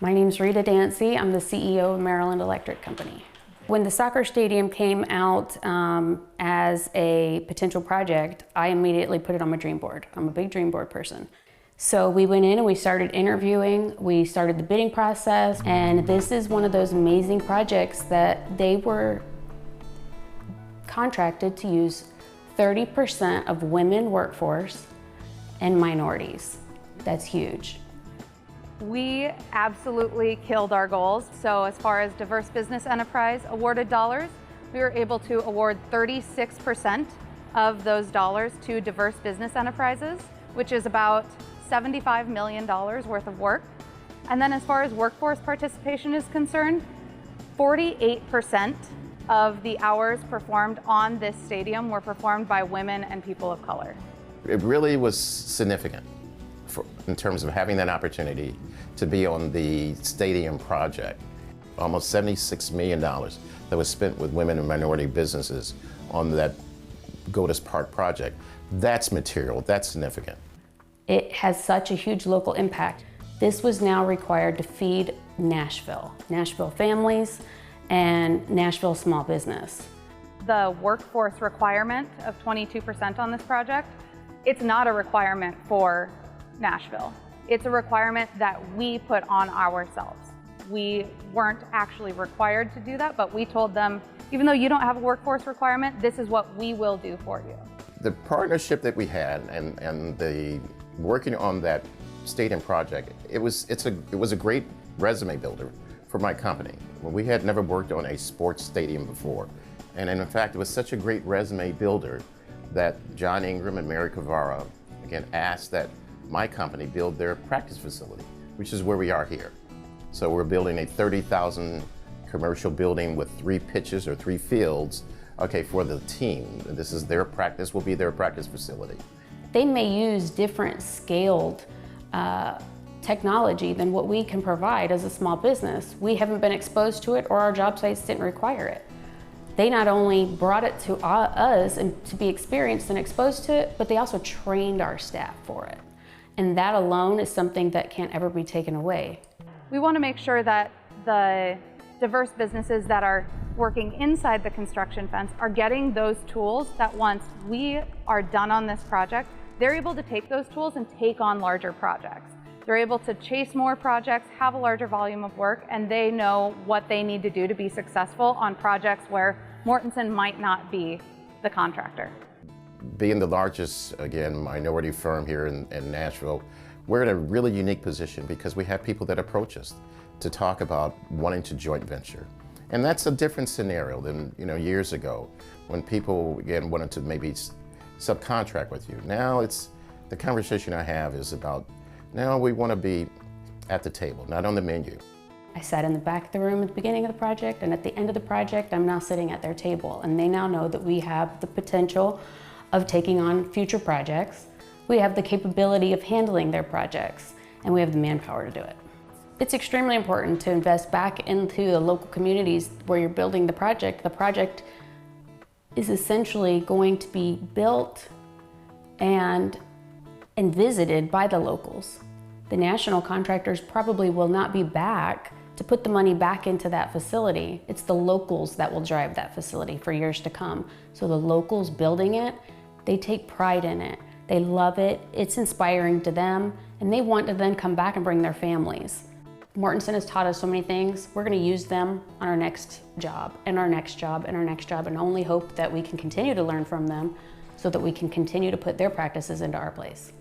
My name's Rita Dancy. I'm the CEO of Maryland Electric Company. When the soccer stadium came out as a potential project, I immediately put it on my dream board. I'm a big dream board person. So we went in and we started interviewing, we started the bidding process, and this is one of those amazing projects that they were contracted to use 30% of women workforce and minorities. That's huge. We absolutely killed our goals. So as far as diverse business enterprise awarded dollars, we were able to award 36% of those dollars to diverse business enterprises, which is about $75 million worth of work. And then as far as workforce participation is concerned, 48% of the hours performed on this stadium were performed by women and people of color. It really was significant in terms of having that opportunity to be on the stadium project. Almost $76 million that was spent with women and minority businesses on that GEODIS Park project. That's material, that's significant. It has such a huge local impact. This was now required to feed Nashville families and Nashville small business. The workforce requirement of 22% on this project, it's not a requirement for Nashville. It's a requirement that we put on ourselves. We weren't actually required to do that, but we told them, even though you don't have a workforce requirement, this is what we will do for you. The partnership that we had and the working on that stadium project, it was a great resume builder for my company. We had never worked on a sports stadium before. And in fact, it was such a great resume builder that John Ingram and Mary Cavara, again, asked that my company build their practice facility, which is where we are here. So we're building a 30,000 commercial building with 3 pitches or 3 fields, okay, for the team. This is their practice, will be their practice facility. They may use different scaled technology than what we can provide as a small business. We haven't been exposed to it, or our job sites didn't require it. They not only brought it to us and to be experienced and exposed to it, but they also trained our staff for it. And that alone is something that can't ever be taken away. We want to make sure that the diverse businesses that are working inside the construction fence are getting those tools that once we are done on this project, they're able to take those tools and take on larger projects. They're able to chase more projects, have a larger volume of work, and they know what they need to do to be successful on projects where Mortenson might not be the contractor. Being the largest, again, minority firm here in Nashville, we're in a really unique position because we have people that approach us to talk about wanting to joint venture. And that's a different scenario than years ago when people, again, wanted to maybe subcontract with you. Now it's, the conversation I have is about, now we want to be at the table, not on the menu. I sat in the back of the room at the beginning of the project, and at the end of the project, I'm now sitting at their table, and they now know that we have the potential of taking on future projects. We have the capability of handling their projects, and we have the manpower to do it. It's extremely important to invest back into the local communities where you're building the project. The project is essentially going to be built and visited by the locals. The national contractors probably will not be back to put the money back into that facility. It's the locals that will drive that facility for years to come. So the locals building it, they take pride in it. They love it, it's inspiring to them, and they want to then come back and bring their families. Mortenson has taught us so many things. We're going to use them on our next job, and our next job, and our next job, and only hope that we can continue to learn from them so that we can continue to put their practices into our place.